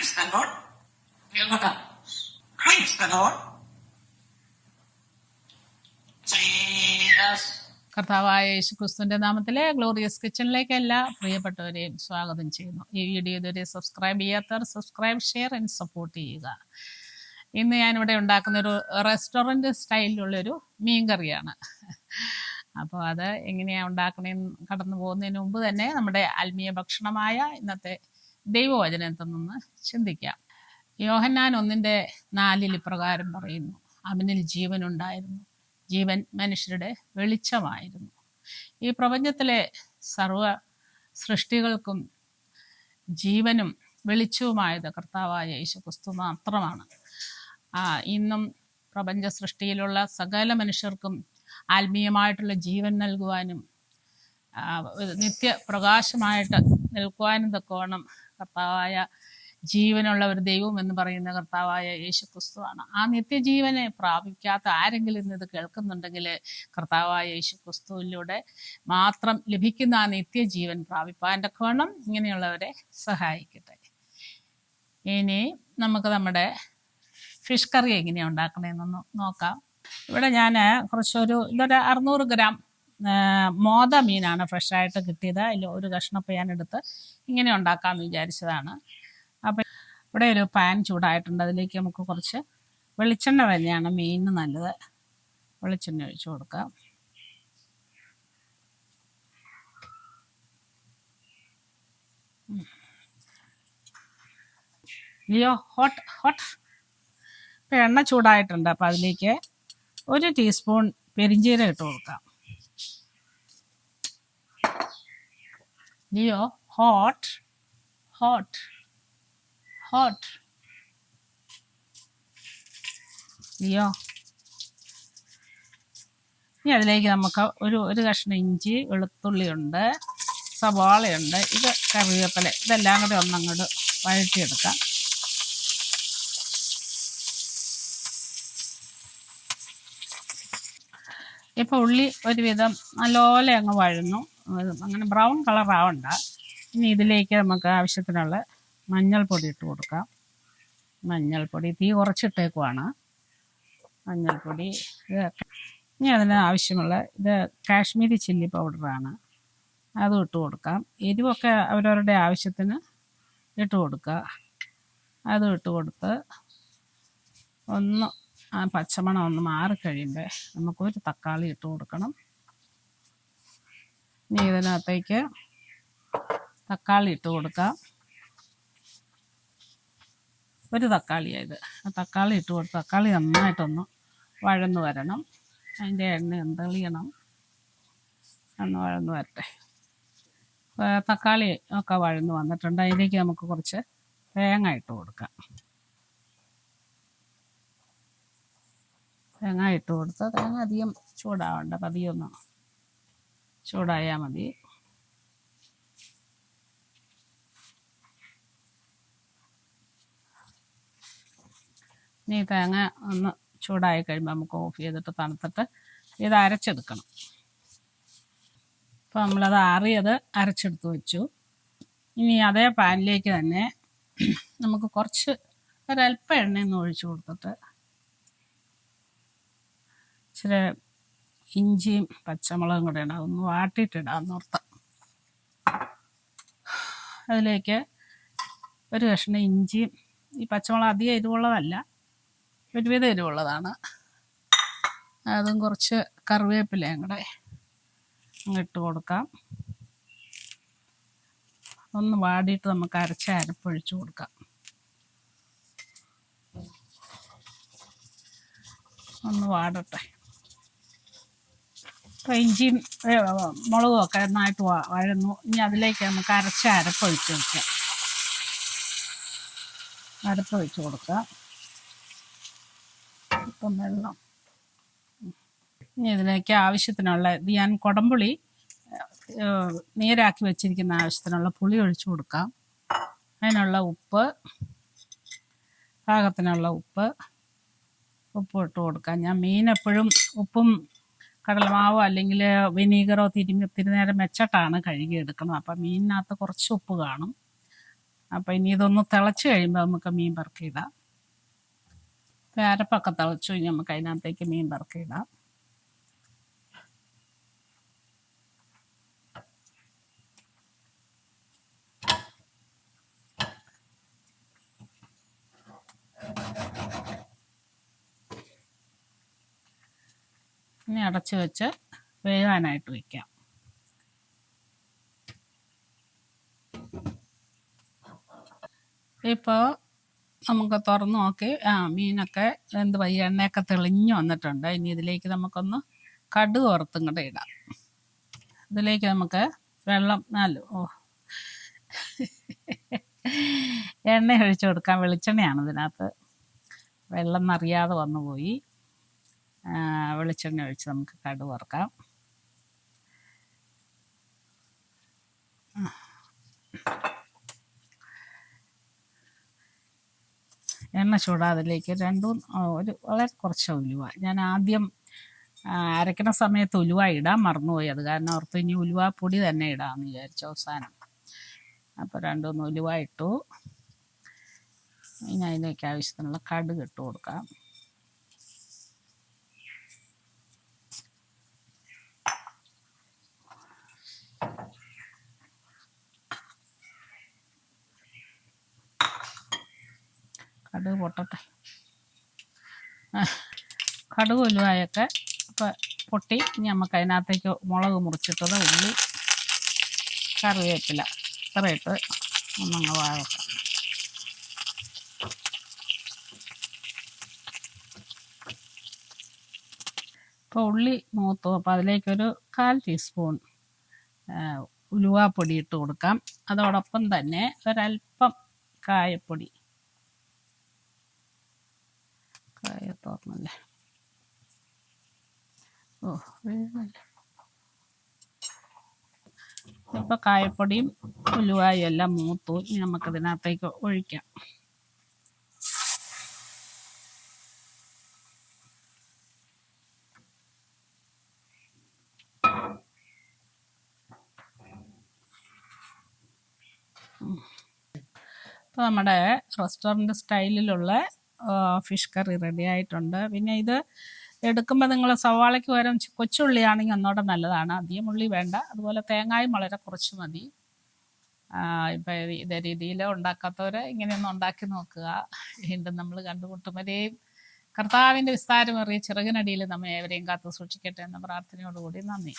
Praise the Lord. Praise the Lord. Jesus. കർത്താവായ യേശുക്രിസ്തുവിന്റെ നാമത്തിലെ glorious കിച്ചണിലേക്ക് എല്ലാ പ്രിയപ്പെട്ടവരെയും സ്വാഗതം ചെയ്യുന്നു. ഈ വീഡിയോ ഇതുവരെ സബ്സ്ക്രൈബ് ചെയ്യാത്തവർ സബ്സ്ക്രൈബ്, ഷെയർ ആൻഡ് സപ്പോർട്ട് ചെയ്യുക. ഇന്ന് ഞാനിവിടെ ഉണ്ടാക്കുന്ന ഒരു റെസ്റ്റോറൻറ്റ് സ്റ്റൈലിലുള്ളൊരു മീൻ കറിയാണ്. അപ്പോൾ അത് എങ്ങനെയാണ് ഉണ്ടാക്കണേന്ന് കടന്നു പോകുന്നതിന് മുമ്പ് തന്നെ നമ്മുടെ ആത്മീയ ഭക്ഷണമായ ഇന്നത്തെ ദൈവവചനത്തിൽ നിന്ന് ചിന്തിക്കാം. യോഹന്നാൻ 1:4 ഇപ്രകാരം പറയുന്നു: അവനിൽ ജീവനുണ്ടായിരുന്നു, ജീവൻ മനുഷ്യരുടെ വെളിച്ചമായിരുന്നു. ഈ പ്രപഞ്ചത്തിലെ സർവ സൃഷ്ടികൾക്കും ജീവനും വെളിച്ചവുമായത് കർത്താവായ യേശുക്രിസ്തു മാത്രമാണ്. ഇന്നും പ്രപഞ്ച സൃഷ്ടിയിലുള്ള സകല മനുഷ്യർക്കും ആത്മീയമായിട്ടുള്ള ജീവൻ നൽകുവാനും നിത്യപ്രകാശമായിട്ട് നിൽക്കുവാനും തക്കവണ്ണം കർത്താവായ ജീവനുള്ള ഒരു ദൈവം എന്ന് പറയുന്ന കർത്താവായ യേശുക്രിസ്തുവാണ്. ആ നിത്യജീവനെ പ്രാപിക്കാത്ത ആരെങ്കിലും ഇന്നത് കേൾക്കുന്നുണ്ടെങ്കിൽ കർത്താവായ യേശുക്രിസ്തുവിലൂടെ മാത്രം ലഭിക്കുന്ന ആ നിത്യജീവൻ പ്രാപിപ്പാൻ തക്കവണ്ണം ഇങ്ങനെയുള്ളവരെ സഹായിക്കട്ടെ. ഇനി നമുക്ക് നമ്മുടെ ഫിഷ് കറി എങ്ങനെയാണ് ഉണ്ടാക്കണമെന്നൊന്ന് നോക്കാം. ഇവിടെ ഞാൻ ഇതൊരു 600 ഗ്രാം മോത മീനാണ് ഫ്രഷായിട്ട് കിട്ടിയത്. അതിൽ ഒരു കഷ്ണപ്പം ഞാൻ എടുത്ത് ഇങ്ങനെ ഉണ്ടാക്കാമെന്ന് വിചാരിച്ചതാണ്. അപ്പം ഇവിടെ ഒരു പാൻ ചൂടായിട്ടുണ്ട്. അതിലേക്ക് നമുക്ക് കുറച്ച് വെളിച്ചെണ്ണ തന്നെയാണ് മീനിന് നല്ലത്. വെളിച്ചെണ്ണ ഒഴിച്ചു കൊടുക്കാം. ലിയോ ഹോട്ട് ഇപ്പം എണ്ണ ചൂടായിട്ടുണ്ട്. അപ്പം അതിലേക്ക് 1 ടീസ്പൂൺ പെരിഞ്ജീരകം ഇട്ട് കൊടുക്കാം. Leo hot Leo. ഇനി അതിലേക്ക് നമുക്ക് ഒരു കഷ്ണം ഇഞ്ചി, വെളുത്തുള്ളിയുണ്ട്, സവാളയുണ്ട്, ഇത് കറിവേപ്പില, ഇതെല്ലാം കൂടി ഒന്നങ്ങോട്ട് വഴറ്റിയെടുക്കാം. ഇപ്പോൾ ഉള്ളി ഒരുവിധം നല്ലപോലെ അങ്ങ് വഴന്നു, അങ്ങനെ ബ്രൗൺ കളർ ആവണ്ട. ഇനി ഇതിലേക്ക് നമുക്ക് ആവശ്യത്തിനുള്ള മഞ്ഞൾപ്പൊടി ഇട്ട് കൊടുക്കാം. മഞ്ഞൾപ്പൊടി തീ കുറച്ചിട്ടേക്കുവാണ്. മഞ്ഞൾപ്പൊടി ഇനി അതിന് ആവശ്യമുള്ള ഇത് കാശ്മീരി ചില്ലി പൗഡറാണ്, അതും ഇട്ട് കൊടുക്കാം. എരിവൊക്കെ അവരവരുടെ ആവശ്യത്തിന് ഇട്ട് കൊടുക്കുക. അതും ഇട്ട് കൊടുത്ത് ആ പച്ചമണം ഒന്ന് മാറിക്കഴിയുമ്പോൾ നമുക്കൊരു തക്കാളി ഇട്ട് കൊടുക്കണം. ഇനി ഇതിനകത്തേക്ക് തക്കാളി ഇട്ട് കൊടുക്കാം. ഒരു തക്കാളിയായത്. ആ തക്കാളി ഇട്ട് കൊടുത്ത് തക്കാളി നന്നായിട്ടൊന്ന് വഴന്നു വരണം. അതിൻ്റെ എണ്ണ തെളിയണം, ഒന്ന് വഴന്നു വരട്ടെ. തക്കാളി ഒക്കെ വഴന്നു വന്നിട്ടുണ്ട്. അതിലേക്ക് നമുക്ക് കുറച്ച് തേങ്ങ ഇട്ട് കൊടുക്കാം. തേങ്ങ ഇട്ട് കൊടുത്ത് തേങ്ങ അധികം ചൂടാവണ്ട, പതിയൊന്ന് ചൂടായാൽ മതി. ഇനി തേങ്ങ ഒന്ന് ചൂടായി കഴിയുമ്പോൾ നമുക്ക് ഓഫ് ചെയ്തിട്ട് തണുത്തിട്ട് ഇത് അരച്ചെടുക്കണം. അപ്പോൾ നമ്മളത് അരച്ചെടുത്ത് വെച്ചു. ഇനി അതേ പാനിലേക്ക് തന്നെ നമുക്ക് ഒരല്പം എണ്ണയൊന്ന് ഒഴിച്ചു കൊടുത്തിട്ട് ഇച്ചിരി ഇഞ്ചിയും പച്ചമുളകും കൂടെ ഇടാം, ഒന്ന് വാട്ടിയിട്ടിടാമെന്നോർത്ത്. അതിലേക്ക് ഒരു കഷ്ണം ഇഞ്ചിയും, ഈ പച്ചമുളക് അധികം എരിവുള്ളതല്ല, ഒരുവിധം എരിവുള്ളതാണ്, അതും കുറച്ച് കറിവേപ്പിലയും കൂടെ ഇട്ട് കൊടുക്കാം. ഒന്ന് വാടിയിട്ട് നമുക്ക് അരച്ച അരപ്പൊഴിച്ച് കൊടുക്കാം. ഒന്ന് വാടട്ടെ. അപ്പോൾ ഇഞ്ചിയും മുളകും ഒക്കെ നന്നായിട്ട് വഴന്നു. ഇനി അതിലേക്ക് നമുക്ക് അരച്ച അരപ്പൊഴിച്ച് വയ്ക്കാം. അരപ്പൊഴിച്ച് കൊടുക്കാം. ഇപ്പം വെള്ളം. ഇനി ഇതിലേക്ക് ആവശ്യത്തിനുള്ള ഞാൻ കുടംപുളി നീരാക്കി വെച്ചിരിക്കുന്ന ആവശ്യത്തിനുള്ള പുളി ഒഴിച്ചു കൊടുക്കാം. അതിനുള്ള പാകത്തിനുള്ള ഉപ്പ് ഇട്ട് കൊടുക്കാം. ഞാൻ മീൻ എപ്പോഴും ഉപ്പും കടലമാവോ അല്ലെങ്കിൽ വിനീഗറോ തിരുനേരം വെച്ചിട്ടാണ് കഴുകിയെടുക്കുന്നത്. അപ്പം മീനിനകത്ത് കുറച്ച് ഉപ്പ് കാണും. അപ്പം ഇനി ഇതൊന്ന് തിളച്ച് കഴിയുമ്പോൾ നമുക്ക് മീൻ പെറുക്കിയിടാം. ഇപ്പം അരപ്പൊക്കെ തിളച്ചു ഇനി നമുക്ക് അതിനകത്തേക്ക് മീൻ പെറുക്കിയിടാം. ഇനി അടച്ച് വെച്ച് വേകാനായിട്ട് വയ്ക്കാം. ഇപ്പോൾ നമുക്ക് തുറന്ന് നോക്കി മീനൊക്കെ എന്ത് വയ്യ എണ്ണയൊക്കെ തെളിഞ്ഞ് വന്നിട്ടുണ്ട്. ഇനി ഇതിലേക്ക് നമുക്കൊന്ന് കടുക് വറുത്തും കൂടെ ഇടാം. ഇതിലേക്ക് നമുക്ക് വെള്ളം എണ്ണ ഒഴിച്ച് കൊടുക്കാം. വെളിച്ചെണ്ണയാണ് ഇതിനകത്ത്. വെള്ളം അറിയാതെ വന്നു പോയി. വെളിച്ചെണ്ണ ഒഴിച്ച് നമുക്ക് കടുക് വറുക്കാം. എണ്ണ ചൂടാതിലേക്ക് വളരെ കുറച്ച് ഉലുവ. ഞാൻ ആദ്യം അരയ്ക്കുന്ന സമയത്ത് ഉലുവ ഇടാൻ മറന്നുപോയി. അത് കാരണം ഓർത്ത് ഇനി ഉലുവ പൊടി തന്നെ ഇടാമെന്ന് വിചാരിച്ചു അവസാനം. അപ്പോൾ 2-3 ഉലുവ ഇട്ടു. ഇനി അതിലേക്ക് ആവശ്യത്തിനുള്ള കടുക് ഇട്ട് കൊടുക്കാം. കടുക് പൊട്ടട്ടെ. കടുക് ഉലുവായൊക്കെ ഇപ്പം പൊട്ടി. ഇനി നമുക്ക് അതിനകത്തേക്ക് മുളക് മുറിച്ചിട്ടത്, ഉള്ളി, കറിവേപ്പില ഇത്രയിട്ട് ഒന്നങ്ങ് വഴക്കാം. ഇപ്പോൾ ഉള്ളി മൂത്തു. അപ്പോൾ അതിലേക്കൊരു 1/4 ടീസ്പൂൺ ഉലുവാപ്പൊടി ഇട്ട് കൊടുക്കാം. അതോടൊപ്പം തന്നെ ഒരല്പം കായപ്പൊടി. കായത്തോർന്നല്ലേ, വേണമല്ലേ. ഇപ്പോൾ കായപ്പൊടിയും ഉലുവായും എല്ലാം മൂത്തു. ഇനി നമുക്കിതിനകത്തേക്ക് ഒഴിക്കാം. ഇപ്പോൾ നമ്മുടെ റെസ്റ്റോറൻറ്റ് സ്റ്റൈലിലുള്ള ഫിഷ് കറി റെഡി ആയിട്ടുണ്ട്. പിന്നെ ഇത് എടുക്കുമ്പോൾ നിങ്ങൾ സവാളയ്ക്ക് പകരം കൊച്ചുള്ളിയാണെങ്കിൽ ഒന്നുകൂടെ നല്ലതാണ്. അധികം ഉള്ളി വേണ്ട. അതുപോലെ തേങ്ങായും വളരെ കുറച്ച് മതി. ഇപ്പം ഇതേ രീതിയിൽ ഉണ്ടാക്കാത്തവർ ഇങ്ങനെയൊന്ന് ഉണ്ടാക്കി നോക്കുക. വീണ്ടും നമ്മൾ കണ്ടുമുട്ടുമ്പോഴേയും കർത്താവിൻ്റെ വിസ്താരമേറിയ ചിറകിനടിയിൽ നമ്മെ ഏവരെയും കാത്തു സൂക്ഷിക്കട്ടെ എന്ന പ്രാർത്ഥനയോടുകൂടി നന്ദി.